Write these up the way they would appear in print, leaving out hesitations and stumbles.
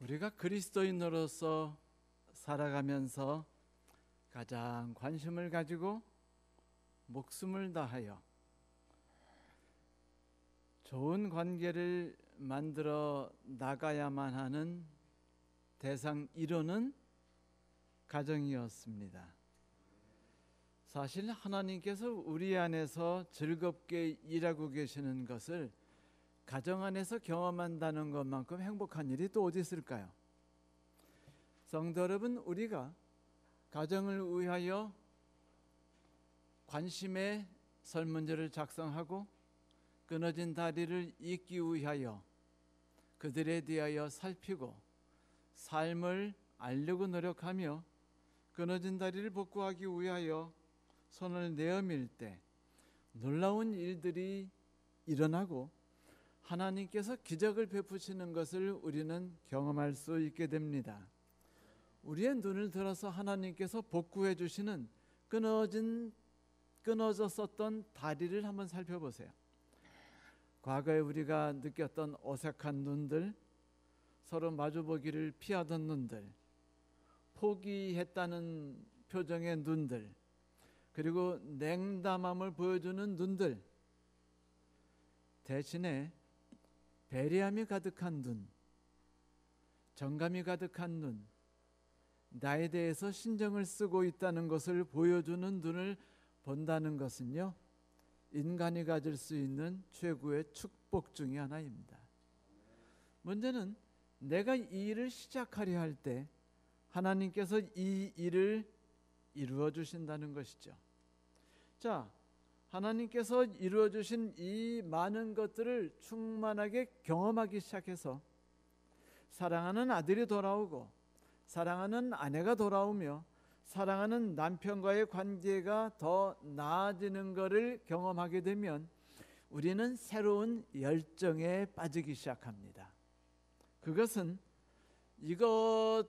우리가 그리스도인으로서 살아가면서 가장 관심을 가지고 목숨을 다하여 좋은 관계를 만들어 나가야만 하는 대상 1호는 가정이었습니다. 사실 하나님께서 우리 안에서 즐겁게 일하고 계시는 것을 가정 안에서 경험한다는 것만큼 행복한 일이 또 어디 있을까요? 성도 여러분, 우리가 가정을 위하여 관심의 설문지를 작성하고 끊어진 다리를 잇기 위하여 그들에 대하여 살피고 삶을 알려고 노력하며 끊어진 다리를 복구하기 위하여 손을 내어밀 때 놀라운 일들이 일어나고 하나님께서 기적을 베푸시는 것을 우리는 경험할 수 있게 됩니다. 우리의 눈을 들어서 하나님께서 복구해 주시는 끊어졌었던 다리를 한번 살펴보세요. 과거에 우리가 느꼈던 어색한 눈들, 서로 마주보기를 피하던 눈들, 포기했다는 표정의 눈들, 그리고 냉담함을 보여주는 눈들, 대신에 배려함이 가득한 눈, 정감이 가득한 눈, 나에 대해서 신경을 쓰고 있다는 것을 보여주는 눈을 본다는 것은요, 인간이 가질 수 있는 최고의 축복 중에 하나입니다. 문제는 내가 이 일을 시작하려 할 때 하나님께서 이 일을 이루어 주신다는 것이죠. 자, 하나님께서 이루어 주신 이 많은 것들을 충만하게 경험하기 시작해서 사랑하는 아들이 돌아오고 사랑하는 아내가 돌아오며 사랑하는 남편과의 관계가 더 나아지는 것을 경험하게 되면 우리는 새로운 열정에 빠지기 시작합니다. 그것은 이것과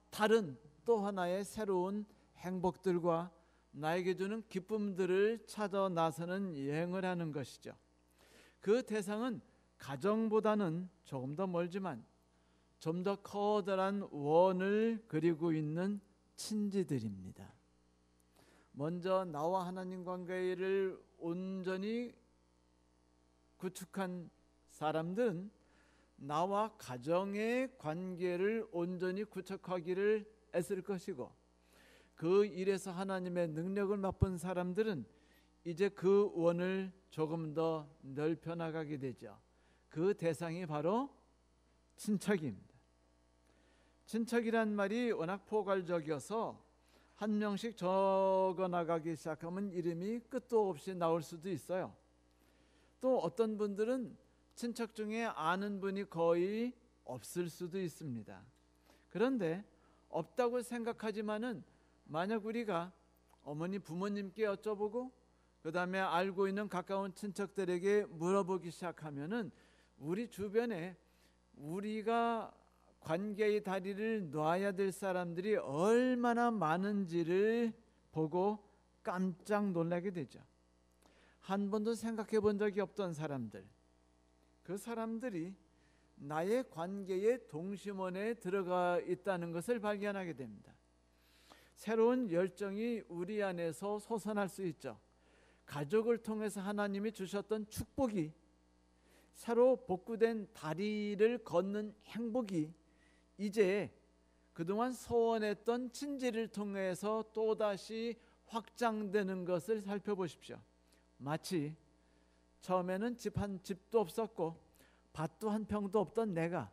다른 또 하나의 새로운 행복들과 나에게 주는 기쁨들을 찾아 나서는 여행을 하는 것이죠. 그 대상은 가정보다는 조금 더 멀지만 좀 더 커다란 원을 그리고 있는 친지들입니다. 먼저 나와 하나님 관계를 온전히 구축한 사람들은 나와 가정의 관계를 온전히 구축하기를 애쓸 것이고, 그 일에서 하나님의 능력을 맛본 사람들은 이제 그 원을 조금 더 넓혀 나가게 되죠. 그 대상이 바로 친척입니다. 친척이란 말이 워낙 포괄적이어서 한 명씩 적어 나가기 시작하면 이름이 끝도 없이 나올 수도 있어요. 또 어떤 분들은 친척 중에 아는 분이 거의 없을 수도 있습니다. 그런데 없다고 생각하지만은 만약 우리가 어머니 부모님께 여쭤보고 그 다음에 알고 있는 가까운 친척들에게 물어보기 시작하면은 우리 주변에 우리가 관계의 다리를 놔야 될 사람들이 얼마나 많은지를 보고 깜짝 놀라게 되죠. 한 번도 생각해 본 적이 없던 사람들, 그 사람들이 나의 관계의 동심원에 들어가 있다는 것을 발견하게 됩니다. 새로운 열정이 우리 안에서 솟아날 수 있죠. 가족을 통해서 하나님이 주셨던 축복이, 새로 복구된 다리를 걷는 행복이 이제 그동안 소원했던 친지를 통해서 또다시 확장되는 것을 살펴보십시오. 마치 처음에는 집도 없었고 밭도 한 평도 없던 내가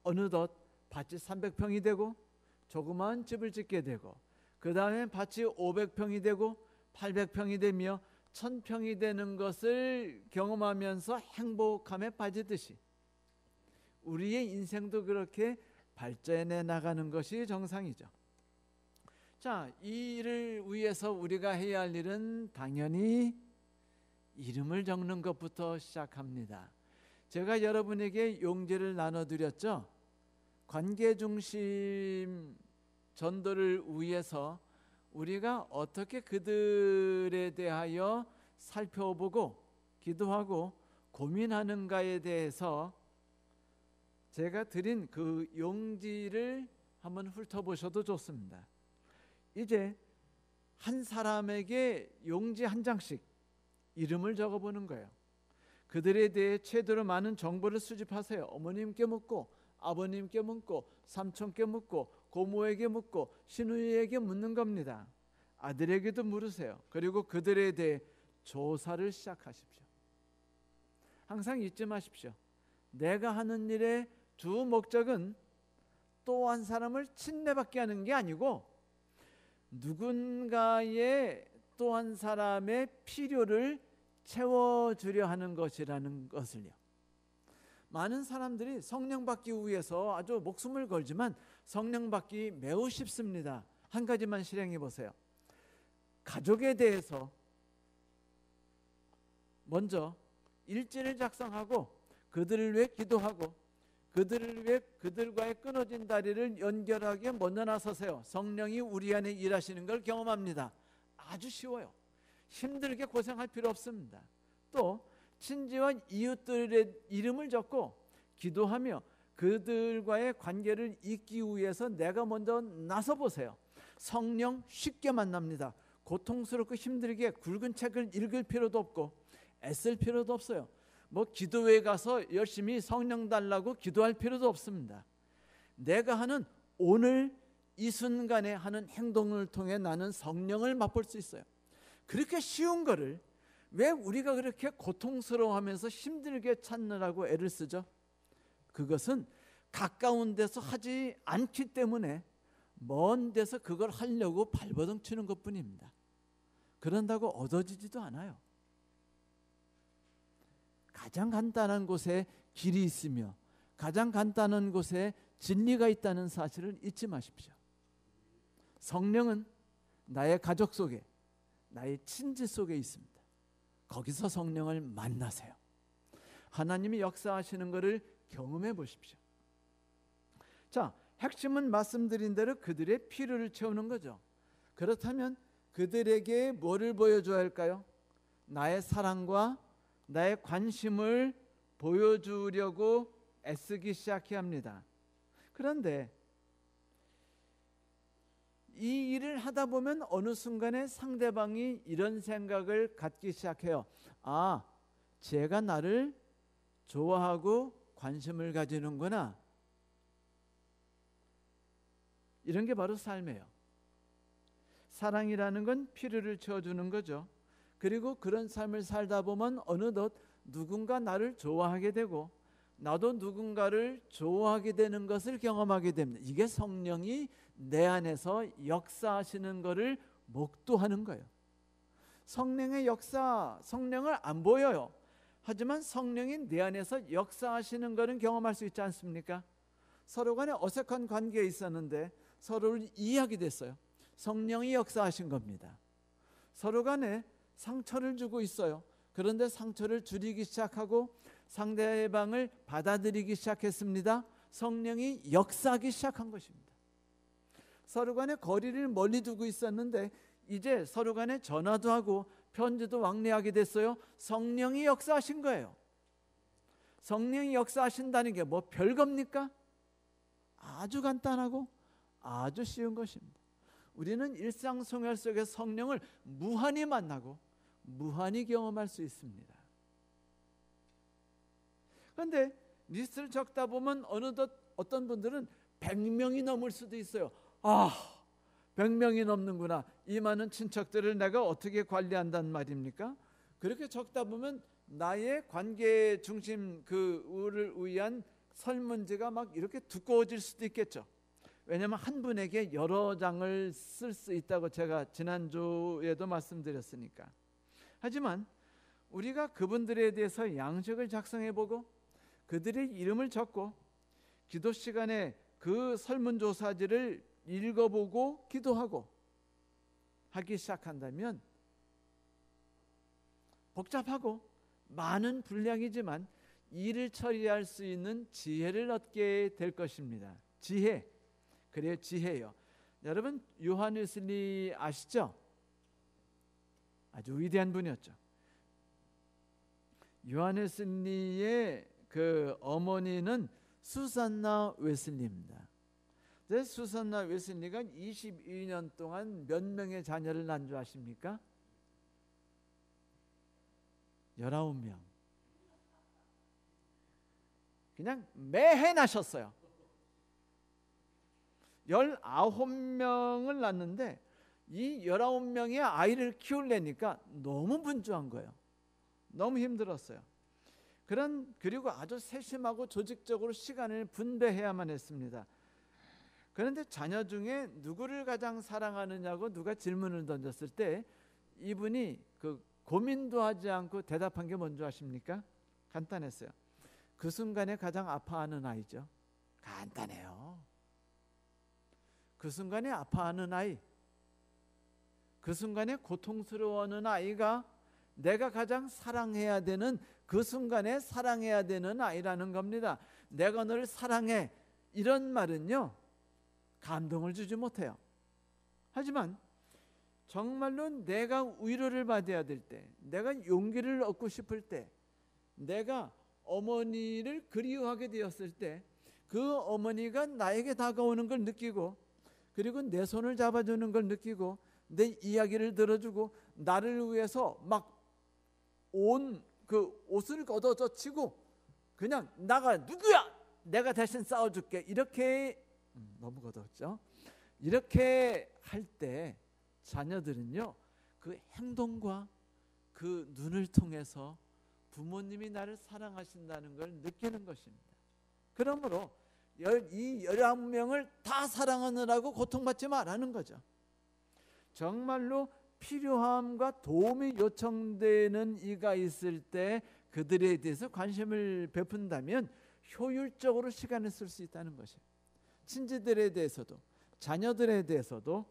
어느덧 밭이 300평이 되고 조그마한 집을 짓게 되고, 그 다음에 밭이 500평이 되고 800평이 되며 1000평이 되는 것을 경험하면서 행복함에 빠지듯이 우리의 인생도 그렇게 발전해 나가는 것이 정상이죠. 자, 이 일을 위해서 우리가 해야 할 일은 당연히 이름을 적는 것부터 시작합니다. 제가 여러분에게 용지를 나눠드렸죠. 관계 중심 전도를 위해서 우리가 어떻게 그들에 대하여 살펴보고 기도하고 고민하는가에 대해서 제가 드린 그 용지를 한번 훑어보셔도 좋습니다. 이제 한 사람에게 용지 한 장씩 이름을 적어보는 거예요. 그들에 대해 최대로 많은 정보를 수집하세요. 어머님께 묻고, 아버님께 묻고, 삼촌께 묻고, 고모에게 묻고, 시누이에게 묻는 겁니다. 아들에게도 물으세요. 그리고 그들에 대해 조사를 시작하십시오. 항상 잊지 마십시오. 내가 하는 일의 주 목적은 또 한 사람을 침례받게 하는 게 아니고 누군가의 또 한 사람의 필요를 채워주려 하는 것이라는 것을요. 많은 사람들이 성령 받기 위해서 아주 목숨을 걸지만 성령 받기 매우 쉽습니다. 한 가지만 실행해 보세요. 가족에 대해서 먼저 일지를 작성하고 그들을 위해 기도하고 그들을 위해 그들과의 끊어진 다리를 연결하기에 먼저 나서세요. 성령이 우리 안에 일하시는 걸 경험합니다. 아주 쉬워요. 힘들게 고생할 필요 없습니다. 또 친지와 이웃들의 이름을 적고 기도하며 그들과의 관계를 잇기 위해서 내가 먼저 나서 보세요. 성령 쉽게 만납니다. 고통스럽고 힘들게 굵은 책을 읽을 필요도 없고 애쓸 필요도 없어요. 뭐 기도회에 가서 열심히 성령 달라고 기도할 필요도 없습니다. 내가 하는 오늘 이 순간에 하는 행동을 통해 나는 성령을 맛볼 수 있어요. 그렇게 쉬운 거를 왜 우리가 그렇게 고통스러워하면서 힘들게 찾느라고 애를 쓰죠? 그것은 가까운 데서 하지 않기 때문에 먼 데서 그걸 하려고 발버둥 치는 것뿐입니다. 그런다고 얻어지지도 않아요. 가장 간단한 곳에 길이 있으며 가장 간단한 곳에 진리가 있다는 사실을 잊지 마십시오. 성령은 나의 가족 속에, 나의 친지 속에 있습니다. 거기서 성령을 만나세요. 하나님이 역사하시는 것을 경험해 보십시오. 자, 핵심은 말씀드린 대로 그들의 필요를 채우는 거죠. 그렇다면 그들에게 뭐를 보여줘야 할까요? 나의 사랑과 나의 관심을 보여주려고 애쓰기 시작해야 합니다. 그런데 이 일을 하다 보면 어느 순간에 상대방이 이런 생각을 갖기 시작해요. 아, 쟤가 나를 좋아하고 관심을 가지는구나. 이런 게 바로 삶이에요. 사랑이라는 건 필요를 채워주는 거죠. 그리고 그런 삶을 살다 보면 어느덧 누군가 나를 좋아하게 되고 나도 누군가를 좋아하게 되는 것을 경험하게 됩니다. 이게 성령이 내 안에서 역사하시는 것을 목도하는 거예요. 성령의 역사, 성령을 안 보여요. 하지만 성령이 내 안에서 역사하시는 것은 경험할 수 있지 않습니까? 서로 간에 어색한 관계에 있었는데 서로를 이해하게 됐어요. 성령이 역사하신 겁니다. 서로 간에 상처를 주고 있어요. 그런데 상처를 줄이기 시작하고 상대방을 받아들이기 시작했습니다. 성령이 역사하기 시작한 것입니다. 서로 간에 거리를 멀리 두고 있었는데 이제 서로 간에 전화도 하고 편지도 왕래하게 됐어요. 성령이 역사하신 거예요. 성령이 역사하신다는 게 뭐 별겁니까? 아주 간단하고 아주 쉬운 것입니다. 우리는 일상생활 속에 성령을 무한히 만나고 무한히 경험할 수 있습니다. 그런데 리스트를 적다 보면 어느덧 어떤 분들은 100명이 넘을 수도 있어요. 아, 100명이 넘는구나. 이 많은 친척들을 내가 어떻게 관리한단 말입니까? 그렇게 적다 보면 나의 관계 중심 그를 위한 설문지가 막 이렇게 두꺼워질 수도 있겠죠. 왜냐하면 한 분에게 여러 장을 쓸 수 있다고 제가 지난주에도 말씀드렸으니까. 하지만 우리가 그분들에 대해서 양식을 작성해보고 그들의 이름을 적고 기도 시간에 그 설문조사지를 읽어보고 기도하고 하기 시작한다면 복잡하고 많은 분량이지만 일을 처리할 수 있는 지혜를 얻게 될 것입니다. 지혜. 그래요, 지혜요. 여러분 요한 웨슬리 아시죠? 아주 위대한 분이었죠. 요한 웨슬리의 그 어머니는 수산나 웨슬리입니다. 수산나 웨슬리가 22년 동안 몇 명의 자녀를 낳은 줄 아십니까? 19명. 그냥 매해 낳으셨어요. 19명을 낳는데 이 19명의 아이를 키우려니까 너무 분주한 거예요. 너무 힘들었어요. 그리고 아주 세심하고 조직적으로 시간을 분배해야만 했습니다. 그런데 자녀 중에 누구를 가장 사랑하느냐고 누가 질문을 던졌을 때 이분이 고민도 하지 않고 대답한 게 뭔지 아십니까? 간단했어요. 그 순간에 가장 아파하는 아이죠. 간단해요. 그 순간에 아파하는 아이, 그 순간에 고통스러워하는 아이가 내가 가장 사랑해야 되는, 그 순간에 사랑해야 되는 아이라는 겁니다. 내가 너를 사랑해, 이런 말은요 감동을 주지 못해요. 하지만 정말로 내가 위로를 받아야 될 때, 내가 용기를 얻고 싶을 때, 내가 어머니를 그리워하게 되었을 때 그 어머니가 나에게 다가오는 걸 느끼고, 그리고 내 손을 잡아주는 걸 느끼고, 내 이야기를 들어주고, 나를 위해서 막 온 그 옷을 걷어젖히고 그냥 나가, 누구야, 내가 대신 싸워줄게, 이렇게 너무 걷었죠. 이렇게 할 때 자녀들은요 그 행동과 그 눈을 통해서 부모님이 나를 사랑하신다는 걸 느끼는 것입니다. 그러므로 이 19명을 다 사랑하느라고 고통받지 말라는 거죠. 정말로 필요함과 도움이 요청되는 이가 있을 때 그들에 대해서 관심을 베푼다면 효율적으로 시간을 쓸 수 있다는 것이에요. 친지들에 대해서도 자녀들에 대해서도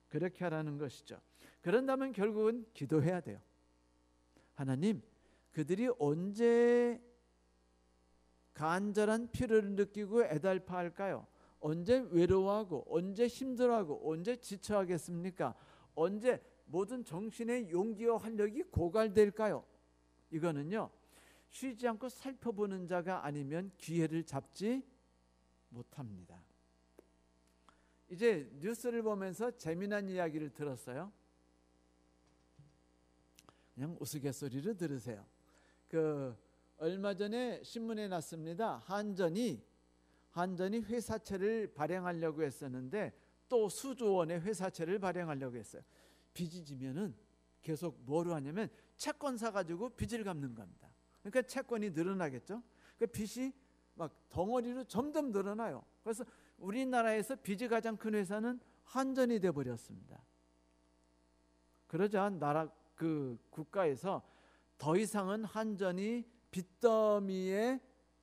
그렇게 하라는 것이죠. 그런다면 결국은 기도해야 돼요. 하나님, 그들이 언제 간절한 필요를 느끼고 애달파할까요? 언제 외로워하고, 언제 힘들어하고, 언제 지쳐하겠습니까? 언제 모든 정신의 용기와 활력이 고갈될까요? 이거는요 쉬지 않고 살펴보는 자가 아니면 기회를 잡지 못합니다. 이제 뉴스를 보면서 재미난 이야기를 들었어요. 그냥 우스갯소리로 들으세요. 얼마 전에 신문에 났습니다. 한전이 회사채를 발행하려고 했었는데 또 수조 원의 회사채를 발행하려고 했어요. 빚이 지면은 계속 뭐로 하냐면 채권 사가지고 빚을 갚는 겁니다. 그러니까 채권이 늘어나겠죠. 그 빚이 막 덩어리로 점점 늘어나요. 그래서 우리나라에서 빚이 가장 큰 회사는 한전이 돼 버렸습니다. 그러자 국가에서 더 이상은 한전이 빚더미에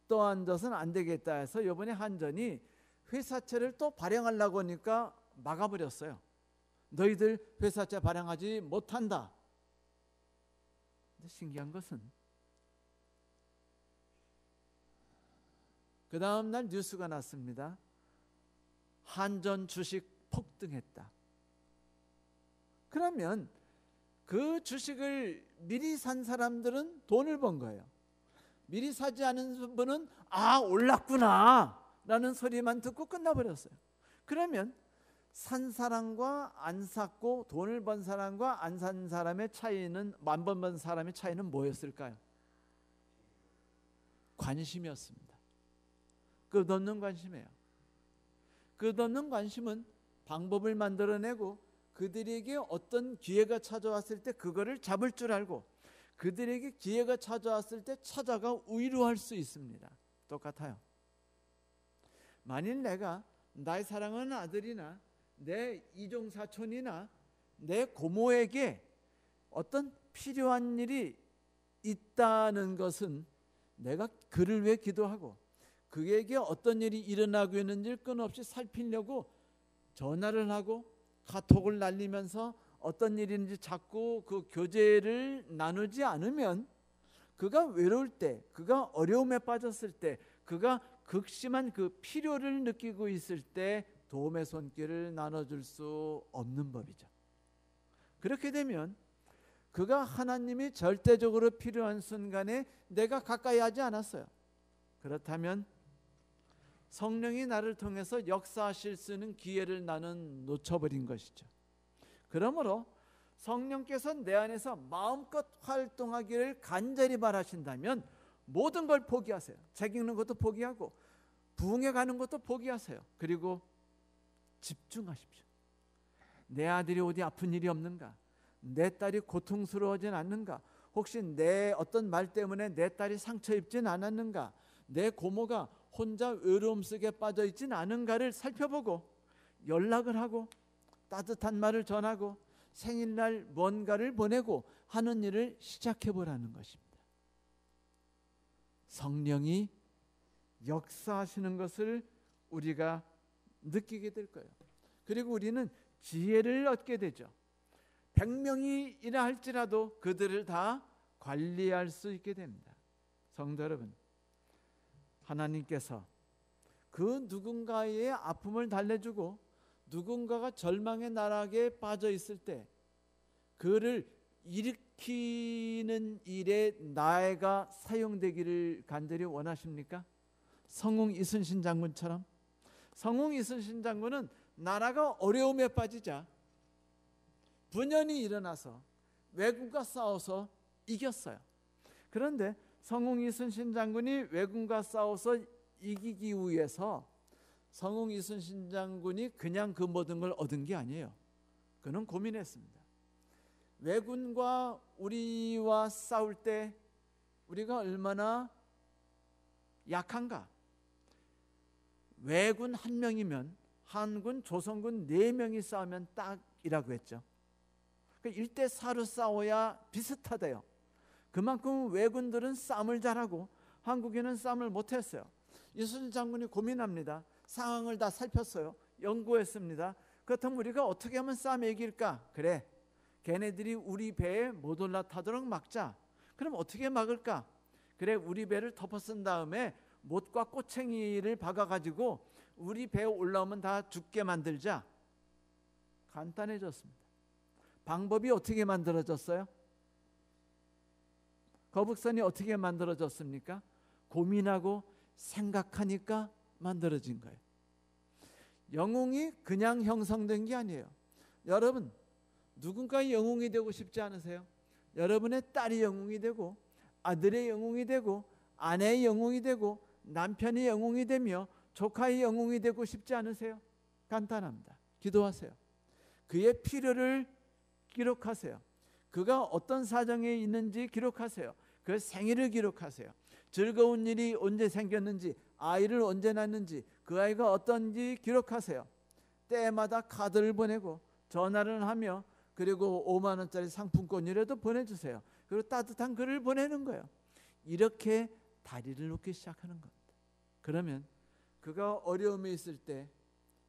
떠앉아서는 안 되겠다 해서 이번에 한전이 회사채를 또 발행하려고 하니까 막아버렸어요. 너희들 회사채 발행하지 못한다. 근데 신기한 것은 그 다음 날 뉴스가 났습니다. 한전 주식 폭등했다. 그러면 그 주식을 미리 산 사람들은 돈을 번 거예요. 미리 사지 않은 분은 올랐구나 라는 소리만 듣고 끝나버렸어요. 그러면 산 사람과 안 샀고 돈을 번 사람과 안 산 사람의 차이는, 만 번 번 사람의 차이는 뭐였을까요? 관심이었습니다. 끝없는 관심이에요. 끝없는 관심은 방법을 만들어내고 그들에게 어떤 기회가 찾아왔을 때 그거를 잡을 줄 알고, 그들에게 기회가 찾아왔을 때 찾아가 위로할 수 있습니다. 똑같아요. 만일 내가 나의 사랑하는 아들이나 내 이종 사촌이나 내 고모에게 어떤 필요한 일이 있다는 것은 내가 그를 위해 기도하고 그에게 어떤 일이 일어나고 있는지를 끊임없이 살피려고 전화를 하고 카톡을 날리면서 어떤 일인지 자꾸 그 교제를 나누지 않으면 그가 외로울 때, 그가 어려움에 빠졌을 때, 그가 극심한 그 필요를 느끼고 있을 때 도움의 손길을 나눠줄 수 없는 법이죠. 그렇게 되면 그가 하나님이 절대적으로 필요한 순간에 내가 가까이 하지 않았어요. 그렇다면 성령이 나를 통해서 역사하실 수 있는 기회를 나는 놓쳐버린 것이죠. 그러므로 성령께서 내 안에서 마음껏 활동하기를 간절히 바라신다면 모든 걸 포기하세요. 책 읽는 것도 포기하고 부흥회 가는 것도 포기하세요. 그리고 집중하십시오. 내 아들이 어디 아픈 일이 없는가? 내 딸이 고통스러워하진 않는가? 혹시 내 어떤 말 때문에 내 딸이 상처 입진 않았는가? 내 고모가 혼자 외로움 속에 빠져 있진 않은가를 살펴보고 연락을 하고 따뜻한 말을 전하고 생일날 뭔가를 보내고 하는 일을 시작해 보라는 것입니다. 성령이 역사하시는 것을 우리가 느끼게 될 거예요. 그리고 우리는 지혜를 얻게 되죠. 100명이 이라 할지라도 그들을 다 관리할 수 있게 됩니다. 성도 여러분, 하나님께서 그 누군가의 아픔을 달래주고 누군가가 절망의 나락에 빠져 있을 때 그를 일으키는 일에 나애가 사용되기를 간절히 원하십니까? 성웅 이순신 장군처럼. 성웅 이순신 장군은 나라가 어려움에 빠지자 분연이 일어나서 왜군과 싸워서 이겼어요. 그런데 성웅 이순신 장군이 왜군과 싸워서 이기기 위해서 성웅 이순신 장군이 그냥 그 모든 걸 얻은 게 아니에요. 그는 고민했습니다. 왜군과 우리와 싸울 때 우리가 얼마나 약한가? 왜군 한 명이면 한군, 조선군 4명이 싸우면 딱이라고 했죠. 1대4로 싸워야 비슷하대요. 그만큼 왜군들은 싸움을 잘하고 한국인은 싸움을 못했어요. 이순신 장군이 고민합니다. 상황을 다 살폈어요. 연구했습니다. 그렇다면 우리가 어떻게 하면 싸움에 이길까? 그래, 걔네들이 우리 배에 못 올라타도록 막자. 그럼 어떻게 막을까? 그래, 우리 배를 덮어쓴 다음에 못과 꼬챙이를 박아가지고 우리 배에 올라오면 다 죽게 만들자. 간단해졌습니다. 방법이 어떻게 만들어졌어요? 거북선이 어떻게 만들어졌습니까? 고민하고 생각하니까 만들어진 거예요. 영웅이 그냥 형성된 게 아니에요. 여러분, 누군가의 영웅이 되고 싶지 않으세요? 여러분의 딸이 영웅이 되고 아들의 영웅이 되고 아내의 영웅이 되고 남편의 영웅이 되며 조카의 영웅이 되고 싶지 않으세요? 간단합니다. 기도하세요. 그의 필요를 기록하세요. 그가 어떤 사정에 있는지 기록하세요. 그 생일을 기록하세요. 즐거운 일이 언제 생겼는지, 아이를 언제 낳는지, 그 아이가 어떤지 기록하세요. 때마다 카드를 보내고 전화를 하며 그리고 5만 원짜리 상품권이라도 보내주세요. 그리고 따뜻한 글을 보내는 거예요. 이렇게 다리를 놓기 시작하는 겁니다. 그러면 그가 어려움에 있을 때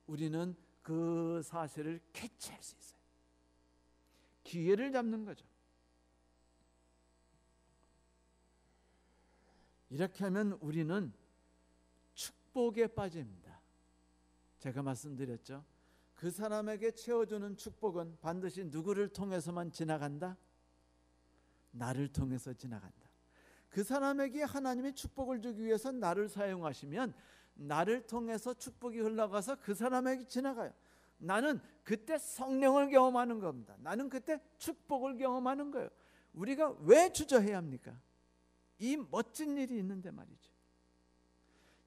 우리는 그 사실을 캐치할 수 있어요. 기회를 잡는 거죠. 이렇게 하면 우리는 축복에 빠집니다. 제가 말씀드렸죠. 그 사람에게 채워주는 축복은 반드시 누구를 통해서만 지나간다? 나를 통해서 지나간다. 그 사람에게 하나님이 축복을 주기 위해서 나를 사용하시면 나를 통해서 축복이 흘러가서 그 사람에게 지나가요. 나는 그때 성령을 경험하는 겁니다. 나는 그때 축복을 경험하는 거예요. 우리가 왜 주저해야 합니까? 이 멋진 일이 있는데 말이죠.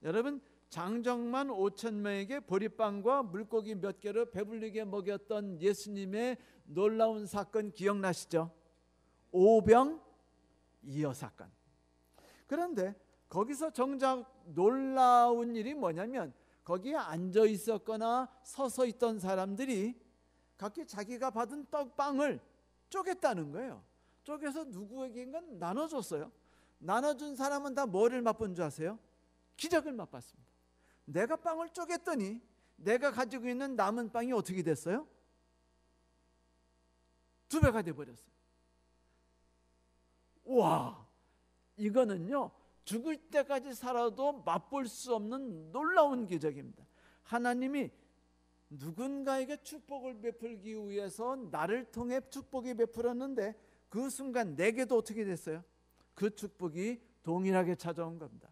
여러분, 장정만 5,000명에게 보리빵과 물고기 몇 개로 배불리게 먹였던 예수님의 놀라운 사건 기억나시죠? 오병이어 사건. 그런데 거기서 정작 놀라운 일이 뭐냐면 거기에 앉아 있었거나 서서 있던 사람들이 각기 자기가 받은 떡빵을 쪼갰다는 거예요. 쪼개서 누구에게인가 나눠줬어요. 나눠준 사람은 다 뭐를 맛본 줄 아세요? 기적을 맛봤습니다. 내가 빵을 쪼갰더니 내가 가지고 있는 남은 빵이 어떻게 됐어요? 2배가 돼버렸어요. 와, 이거는요 죽을 때까지 살아도 맛볼 수 없는 놀라운 기적입니다. 하나님이 누군가에게 축복을 베풀기 위해서 나를 통해 축복이 베풀었는데 그 순간 내게도 어떻게 됐어요? 그 축복이 동일하게 찾아온 겁니다.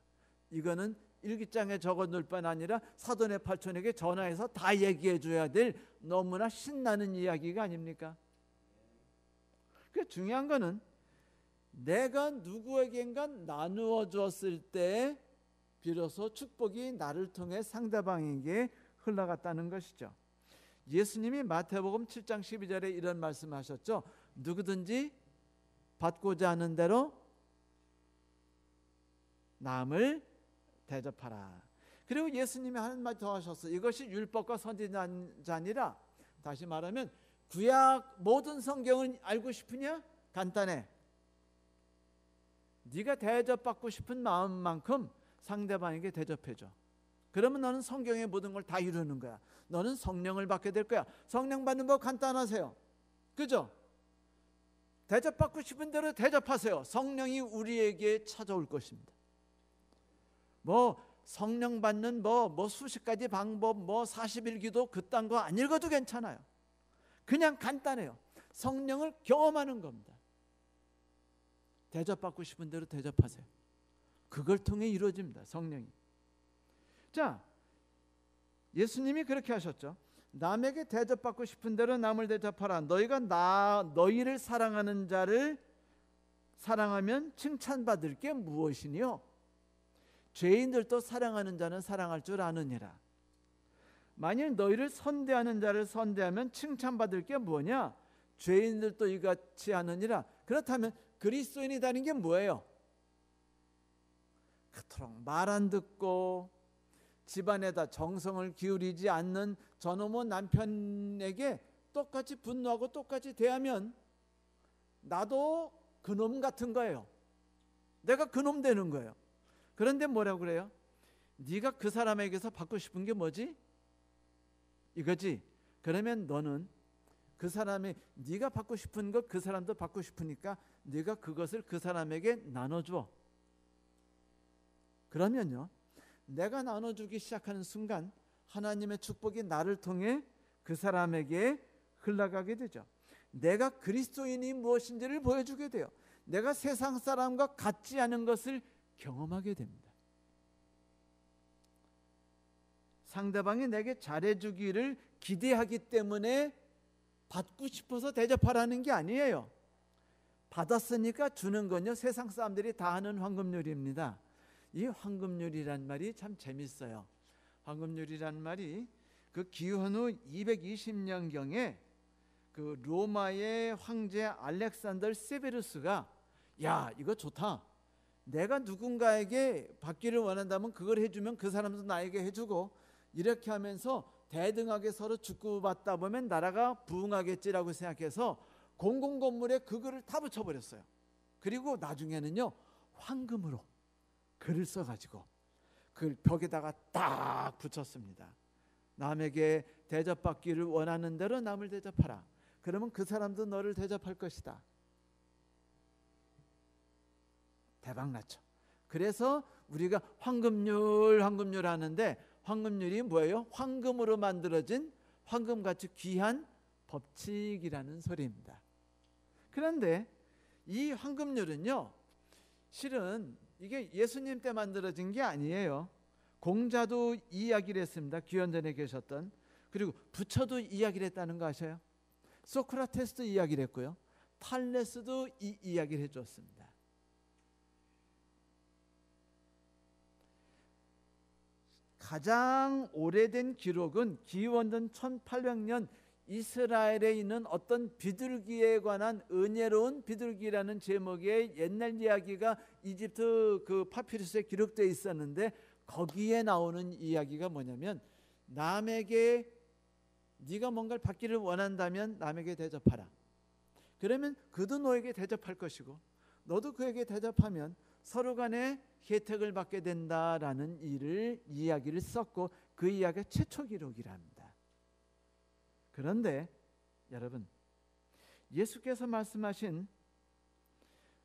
이거는 일기장에 적어놓을 뿐 아니라 사돈의 팔촌에게 전화해서 다 얘기해 줘야 될 너무나 신나는 이야기가 아닙니까? 그 중요한 거는 내가 누구에겐가 나누어 주었을 때 비로소 축복이 나를 통해 상대방에게 흘러갔다는 것이죠. 예수님이 마태복음 7장 12절에 이런 말씀하셨죠. 누구든지 받고자 하는 대로 남을 대접하라. 그리고 예수님이 한 마디 더 하셨어요. 이것이 율법과 선지자니라. 다시 말하면 구약 모든 성경을 알고 싶으냐? 간단해. 네가 대접받고 싶은 마음만큼 상대방에게 대접해줘. 그러면 너는 성경의 모든 걸 다 이루는 거야. 너는 성령을 받게 될 거야. 성령 받는 법 간단하세요. 그죠? 대접받고 싶은 대로 대접하세요. 성령이 우리에게 찾아올 것입니다. 뭐 성령 받는 뭐 수십 가지 방법, 뭐 40일 기도 그딴 거 안 읽어도 괜찮아요. 그냥 간단해요. 성령을 경험하는 겁니다. 대접받고 싶은 대로 대접하세요. 그걸 통해 이루어집니다. 성령이. 자, 예수님이 그렇게 하셨죠. 남에게 대접받고 싶은 대로 남을 대접하라. 너희가 너희를 사랑하는 자를 사랑하면 칭찬받을 게 무엇이니요? 죄인들도 사랑하는 자는 사랑할 줄 아느니라. 만일 너희를 선대하는 자를 선대하면 칭찬받을 게 뭐냐? 죄인들도 이같이 하느니라. 그렇다면 그리스도인이라는 게 뭐예요? 그토록 말 안 듣고 집안에다 정성을 기울이지 않는 저놈의 남편에게 똑같이 분노하고 똑같이 대하면 나도 그놈 같은 거예요. 내가 그놈 되는 거예요. 그런데 뭐라고 그래요? 네가 그 사람에게서 받고 싶은 게 뭐지? 이거지. 그러면 너는 그 사람이 네가 받고 싶은 것 그 사람도 받고 싶으니까 네가 그것을 그 사람에게 나눠줘. 그러면요, 내가 나눠주기 시작하는 순간 하나님의 축복이 나를 통해 그 사람에게 흘러가게 되죠. 내가 그리스도인이 무엇인지를 보여주게 돼요. 내가 세상 사람과 같지 않은 것을 경험하게 됩니다. 상대방이 내게 잘해주기를 기대하기 때문에 받고 싶어서 대접하라는 게 아니에요. 받았으니까 주는 건요, 세상 사람들이 다 하는 황금률입니다. 이 황금률이란 말이 참 재밌어요. 황금률이란 말이 그 기원 후 220년경에 그 로마의 황제 알렉산더 세베루스가 야, 이거 좋다. 내가 누군가에게 받기를 원한다면 그걸 해주면 그 사람도 나에게 해주고 이렇게 하면서 대등하게 서로 주고받다 보면 나라가 부흥하겠지라고 생각해서 공공건물에 그거를 다 붙여버렸어요. 그리고 나중에는요, 황금으로 글을 써가지고 그 벽에다가 딱 붙였습니다. 남에게 대접받기를 원하는 대로 남을 대접하라. 그러면 그 사람도 너를 대접할 것이다. 대박났죠. 그래서 우리가 황금률 하는데 황금률이 뭐예요? 황금으로 만들어진 황금같이 귀한 법칙이라는 소리입니다. 그런데 이 황금률은요, 실은 이게 예수님 때 만들어진 게 아니에요. 공자도 이야기를 했습니다. 기원전에 계셨던. 그리고 부처도 이야기를 했다는 거 아셔요? 소크라테스도 이야기를 했고요. 탈레스도 이 이야기를 해줬습니다. 가장 오래된 기록은 기원전 1800년 이스라엘에 있는 어떤 비둘기에 관한 은혜로운 비둘기라는 제목의 옛날 이야기가 이집트 그 파피루스에 기록되어 있었는데 거기에 나오는 이야기가 뭐냐면 남에게 네가 뭔가를 받기를 원한다면 남에게 대접하라. 그러면 그도 너에게 대접할 것이고 너도 그에게 대접하면 서로 간에 혜택을 받게 된다라는 이야기를 썼고 그 이야기가 최초 기록이랍니다. 그런데 여러분, 예수께서 말씀하신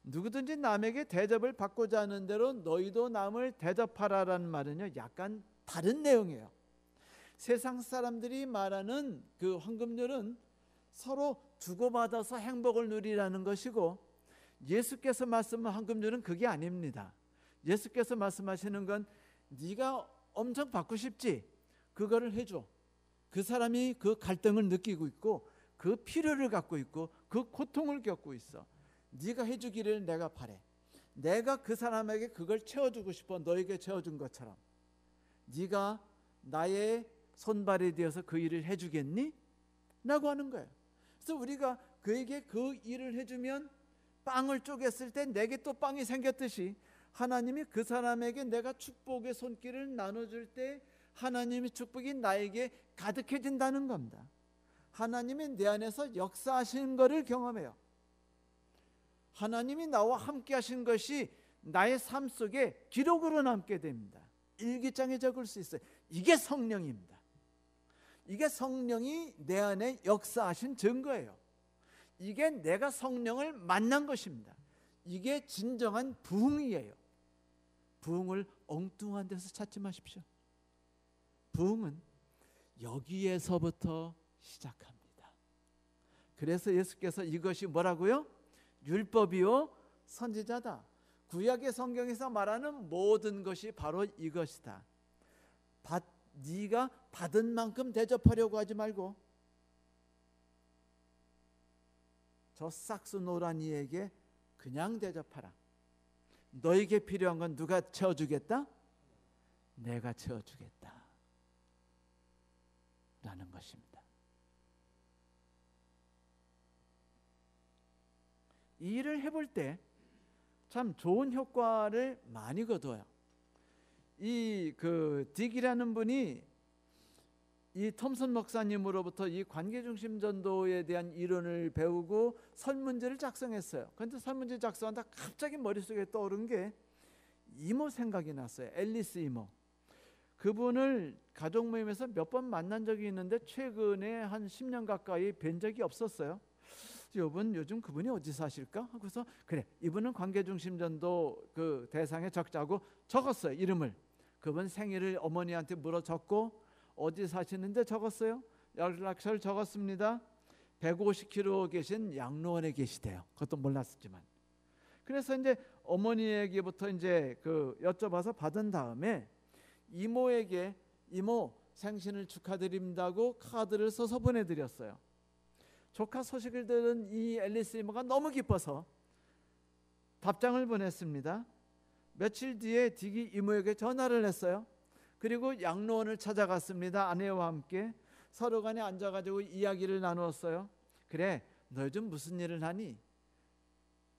누구든지 남에게 대접을 받고자 하는 대로 너희도 남을 대접하라라는 말은요, 약간 다른 내용이에요. 세상 사람들이 말하는 그 황금률은 서로 주고받아서 행복을 누리라는 것이고 예수께서 말씀한 황금률은 그게 아닙니다. 예수께서 말씀하시는 건 네가 엄청 받고 싶지? 그거를 해줘. 그 사람이 그 갈등을 느끼고 있고 그 필요를 갖고 있고 그 고통을 겪고 있어. 네가 해주기를 내가 바래. 내가 그 사람에게 그걸 채워주고 싶어. 너에게 채워준 것처럼. 네가 나의 손발이 되어서 그 일을 해주겠니? 라고 하는 거예요. 그래서 우리가 그에게 그 일을 해주면 빵을 쪼갰을 때 내게 또 빵이 생겼듯이 하나님이 그 사람에게 내가 축복의 손길을 나눠줄 때 하나님의 축복이 나에게 가득해진다는 겁니다. 하나님이 내 안에서 역사하시는 것을 경험해요. 하나님이 나와 함께 하신 것이 나의 삶 속에 기록으로 남게 됩니다. 일기장에 적을 수 있어요. 이게 성령입니다. 이게 성령이 내 안에 역사하신 증거예요. 이게 내가 성령을 만난 것입니다. 이게 진정한 부흥이에요. 부흥을 엉뚱한 데서 찾지 마십시오. 부흥은 여기에서부터 시작합니다. 그래서 예수께서 이것이 뭐라고요? 율법이요 선지자다. 구약의 성경에서 말하는 모든 것이 바로 이것이다. 네가 받은 만큼 대접하려고 하지 말고 저 싹스 노란이에게 그냥 대접하라. 너에게 필요한 건 누가 채워주겠다? 내가 채워주겠다 라는 것입니다. 이 일을 해볼 때 참 좋은 효과를 많이 거둬요. 이 딕이라는 분이 이 톰슨 목사님으로부터 이 관계중심 전도에 대한 이론을 배우고 설문지를 작성했어요. 그런데 설문지 작성하다 갑자기 머릿속에 떠오른 게 이모 생각이 났어요. 앨리스 이모. 그분을 가족 모임에서 몇 번 만난 적이 있는데 최근에 한 10년 가까이 뵌 적이 없었어요. 이분 요즘 그분이 어디 사실까? 하고서 그래 이분은 관계중심 전도 그 대상에 적자고 적었어요. 이름을. 그분 생일을 어머니한테 물어 적고 어디 사시는데 적었어요. 연락처를 적었습니다. 150km 계신 양로원에 계시대요. 그것도 몰랐었지만. 그래서 이제 어머니에게부터 이제 여쭤봐서 받은 다음에 이모에게 이모 생신을 축하드립니다고 카드를 써서 보내드렸어요. 조카 소식을 들은 이 앨리스 이모가 너무 기뻐서 답장을 보냈습니다. 며칠 뒤에 딕이 이모에게 전화를 했어요. 그리고 양로원을 찾아갔습니다. 아내와 함께 서로 간에 앉아가지고 이야기를 나누었어요. 그래 너 요즘 무슨 일을 하니?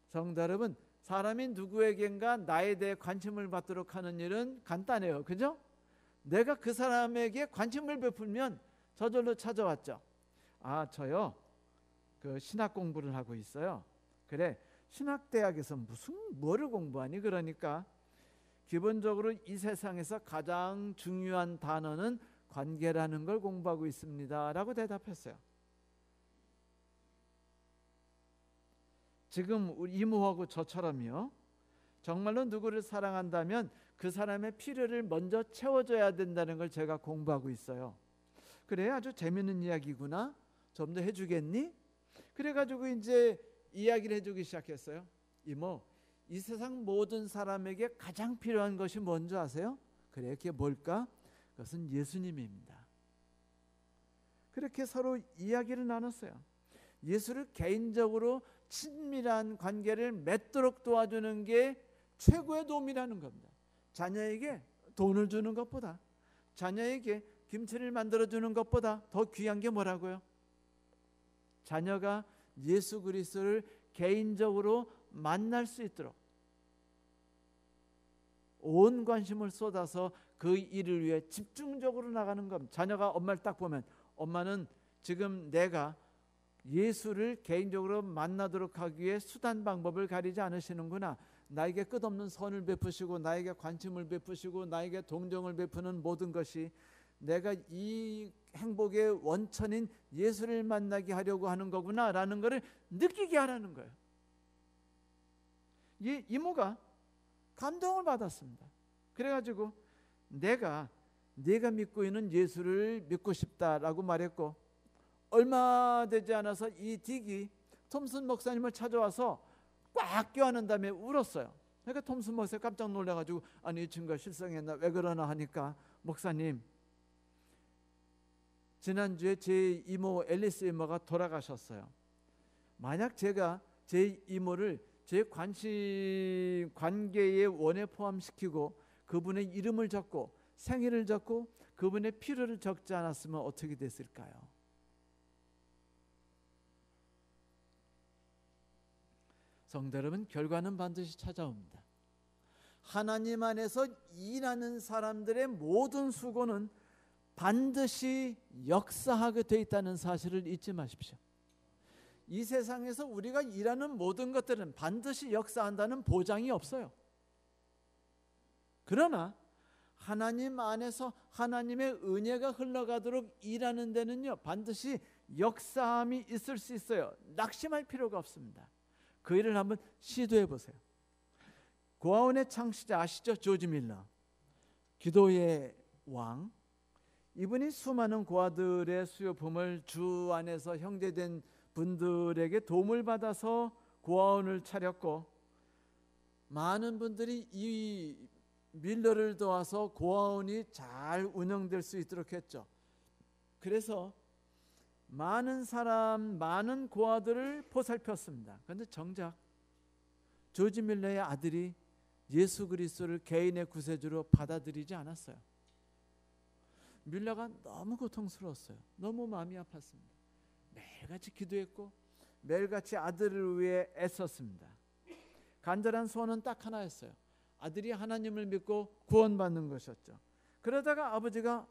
성도 여러분, 사람이 누구에겐가 나에 대해 관심을 받도록 하는 일은 간단해요. 그죠? 내가 그 사람에게 관심을 베풀면 저절로 찾아왔죠. 아 저요 신학 공부를 하고 있어요. 그래 신학대학에서 뭐를 공부하니? 그러니까 기본적으로 이 세상에서 가장 중요한 단어는 관계라는 걸 공부하고 있습니다 라고 대답했어요. 지금 우리 이모하고 저처럼요, 정말로 누구를 사랑한다면 그 사람의 필요를 먼저 채워줘야 된다는 걸 제가 공부하고 있어요. 그래 아주 재밌는 이야기구나. 좀 더 해주겠니? 그래가지고 이제 이야기를 해주기 시작했어요. 이모, 이 세상 모든 사람에게 가장 필요한 것이 뭔지 아세요? 그래 그게 뭘까? 그것은 예수님입니다. 그렇게 서로 이야기를 나눴어요. 예수를 개인적으로 친밀한 관계를 맺도록 도와주는 게 최고의 도움이라는 겁니다. 자녀에게 돈을 주는 것보다, 자녀에게 김치를 만들어주는 것보다 더 귀한 게 뭐라고요? 자녀가 예수 그리스도를 개인적으로 만날 수 있도록 온 관심을 쏟아서 그 일을 위해 집중적으로 나가는 겁니다. 자녀가 엄마를 딱 보면 엄마는 지금 내가 예수를 개인적으로 만나도록 하기 위해 수단 방법을 가리지 않으시는구나. 나에게 끝없는 선을 베푸시고 나에게 관심을 베푸시고 나에게 동정을 베푸는 모든 것이 내가 이 행복의 원천인 예수를 만나게 하려고 하는 거구나 라는 것을 느끼게 하라는 거예요. 이 이모가 감동을 받았습니다. 그래가지고 내가 믿고 있는 예수를 믿고 싶다라고 말했고, 얼마 되지 않아서 이 딕이 톰슨 목사님을 찾아와서 꽉 껴안은 다음에 울었어요. 그러니까 톰슨 목사 깜짝 놀라가지고 아니 이 친구가 실성했나 왜 그러나 하니까 목사님 지난주에 제 이모 앨리스 이모가 돌아가셨어요. 만약 제가 제 이모를 제 관계의 원에 포함시키고 그분의 이름을 적고 생일을 적고 그분의 필요를 적지 않았으면 어떻게 됐을까요? 성도 여러분, 결과는 반드시 찾아옵니다. 하나님 안에서 일하는 사람들의 모든 수고는 반드시 역사하게 되어 있다는 사실을 잊지 마십시오. 이 세상에서 우리가 일하는 모든 것들은 반드시 역사한다는 보장이 없어요. 그러나 하나님 안에서 하나님의 은혜가 흘러가도록 일하는 데는요 반드시 역사함이 있을 수 있어요. 낙심할 필요가 없습니다. 그 일을 한번 시도해 보세요. 고아원의 창시자 아시죠? 조지 밀러, 기도의 왕. 이분이 수많은 고아들의 수요품을 주 안에서 형제된 분들에게 도움을 받아서 고아원을 차렸고, 많은 분들이 이 밀러를 도와서 고아원이 잘 운영될 수 있도록 했죠. 그래서 많은 사람, 많은 고아들을 보살폈습니다. 그런데 정작 조지 밀러의 아들이 예수 그리스도를 개인의 구세주로 받아들이지 않았어요. 밀러가 너무 고통스러웠어요. 너무 마음이 아팠습니다. 매일같이 기도했고 매일같이 아들을 위해 애썼습니다. 간절한 소원은 딱 하나였어요. 아들이 하나님을 믿고 구원받는 것이었죠. 그러다가 아버지가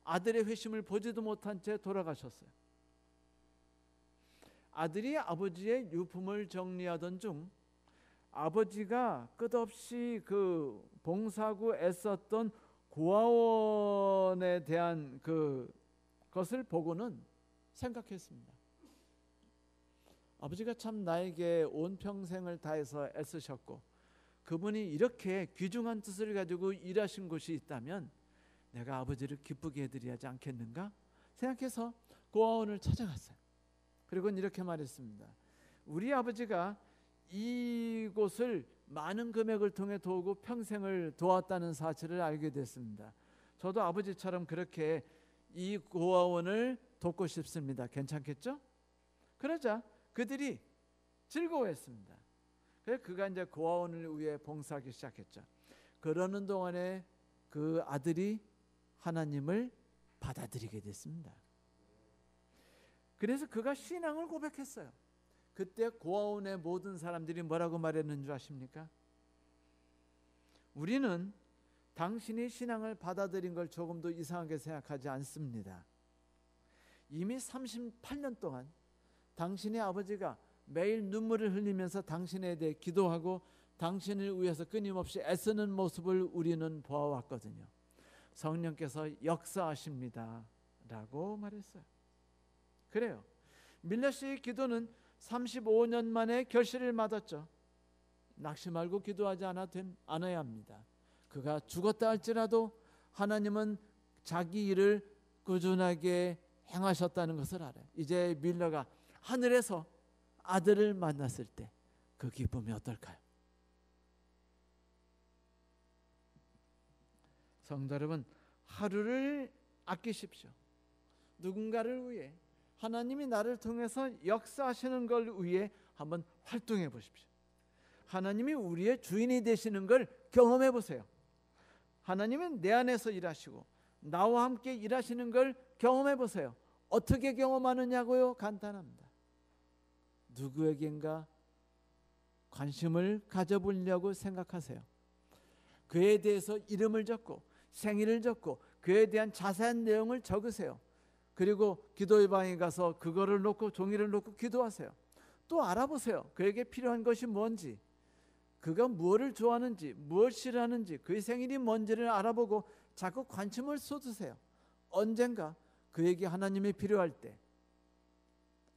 아들의 회심을 보지도 못한 채 돌아가셨어요. 아들이 아버지의 유품을 정리하던 중 아버지가 끝없이 그 봉사하고 애썼던 고아원에 대한 그것을 보고는 생각했습니다. 아버지가 참 나에게 온 평생을 다해서 애쓰셨고 그분이 이렇게 귀중한 뜻을 가지고 일하신 곳이 있다면 내가 아버지를 기쁘게 해드려야 하지 않겠는가 생각해서 고아원을 찾아갔어요. 그리고 이렇게 말했습니다. 우리 아버지가 이곳을 많은 금액을 통해 도우고 평생을 도왔다는 사실을 알게 됐습니다. 저도 아버지처럼 그렇게 이 고아원을 돕고 싶습니다. 괜찮겠죠? 그러자 그들이 즐거워했습니다. 그래서 그가 이제 고아원을 위해 봉사하기 시작했죠. 그러는 동안에 그 아들이 하나님을 받아들이게 됐습니다. 그래서 그가 신앙을 고백했어요. 그때 고아원의 모든 사람들이 뭐라고 말했는 줄 아십니까? 우리는 당신이 신앙을 받아들인 걸 조금도 이상하게 생각하지 않습니다. 이미 38년 동안 당신의 아버지가 매일 눈물을 흘리면서 당신에 대해 기도하고 당신을 위해서 끊임없이 애쓰는 모습을 우리는 보아왔거든요. 성령께서 역사하십니다 라고 말했어요. 그래요. 밀러 씨의 기도는 35년 만에 결실을 맺었죠. 낙심 말고 기도하지 않아야 합니다. 그가 죽었다 할지라도 하나님은 자기 일을 꾸준하게 행하셨다는 것을 알아요. 이제 밀러가 하늘에서 아들을 만났을 때 그 기쁨이 어떨까요? 성도 여러분, 하루를 아끼십시오. 누군가를 위해 하나님이 나를 통해서 역사하시는 걸 위해 한번 활동해 보십시오. 하나님이 우리의 주인이 되시는 걸 경험해 보세요. 하나님은 내 안에서 일하시고 나와 함께 일하시는 걸 경험해 보세요. 어떻게 경험하느냐고요? 간단합니다. 누구에겐가 관심을 가져보려고 생각하세요. 그에 대해서 이름을 적고 생일을 적고 그에 대한 자세한 내용을 적으세요. 그리고 기도의 방에 가서 그거를 놓고 종이를 놓고 기도하세요. 또 알아보세요. 그에게 필요한 것이 뭔지, 그가 무엇을 좋아하는지, 무엇을 싫어하는지, 그의 생일이 뭔지를 알아보고 자꾸 관심을 쏟으세요. 언젠가 그에게 하나님이 필요할 때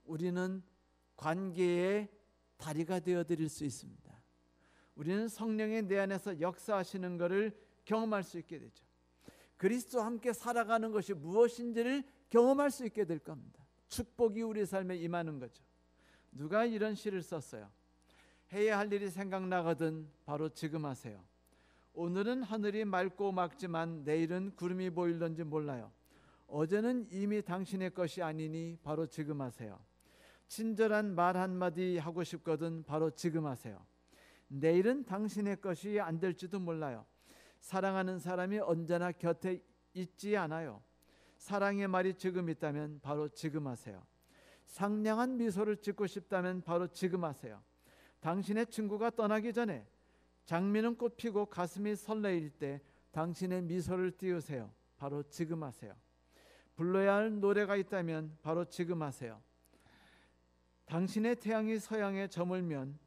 우리는 관계의 다리가 되어드릴 수 있습니다. 우리는 성령의 내 안에서 역사하시는 것을 경험할 수 있게 되죠. 그리스도와 함께 살아가는 것이 무엇인지를 경험할 수 있게 될 겁니다. 축복이 우리 삶에 임하는 거죠. 누가 이런 시를 썼어요? 해야 할 일이 생각나거든 바로 지금 하세요. 오늘은 하늘이 맑고 맑지만 내일은 구름이 보일런지 몰라요. 어제는 이미 당신의 것이 아니니 바로 지금 하세요. 친절한 말 한마디 하고 싶거든 바로 지금 하세요. 내일은 당신의 것이 안 될지도 몰라요. 사랑하는 사람이 언제나 곁에 있지 않아요. 사랑의 말이 지금 있다면 바로 지금 하세요. 상냥한 미소를 짓고 싶다면 바로 지금 하세요. 당신의 친구가 떠나기 전에 장미는 꽃 피고 가슴이 설레일 때 당신의 미소를 띄우세요. 바로 지금 하세요. 불러야 할 노래가 있다면 바로 지금 하세요. 당신의 태양이 서양에 저물면,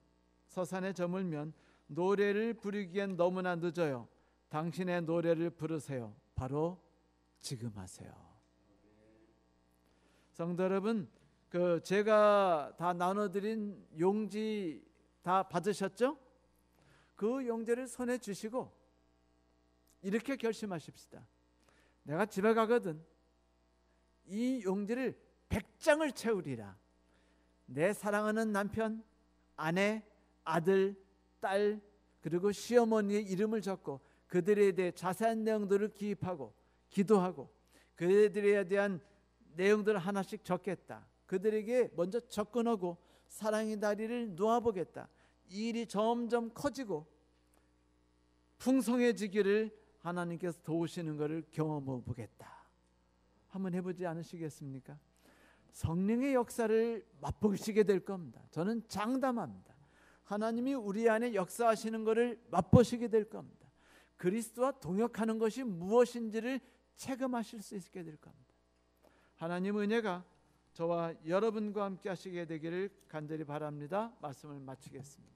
서산에 저물면 노래를 부르기엔 너무나 늦어요. 당신의 노래를 부르세요. 바로 지금 하세요. 성도 여러분, 제가 다 나눠드린 용지 다 받으셨죠? 그 용지를 손에 주시고 이렇게 결심하십시다. 내가 집에 가거든 이 용지를 100장을 채우리라. 내 사랑하는 남편, 아내, 아들, 딸 그리고 시어머니의 이름을 적고 그들에 대해 자세한 내용들을 기입하고 기도하고 그들에 대한 내용들을 하나씩 적겠다. 그들에게 먼저 접근하고 사랑의 다리를 놓아보겠다. 이 일이 점점 커지고 풍성해지기를 하나님께서 도우시는 것을 경험해 보겠다. 한번 해보지 않으시겠습니까? 성령의 역사를 맛보시게 될 겁니다. 저는 장담합니다. 하나님이 우리 안에 역사하시는 것을 맛보시게 될 겁니다. 그리스도와 동역하는 것이 무엇인지를 체험하실 수 있게 될 겁니다. 하나님 은혜가 저와 여러분과 함께 하시게 되기를 간절히 바랍니다. 말씀을 마치겠습니다.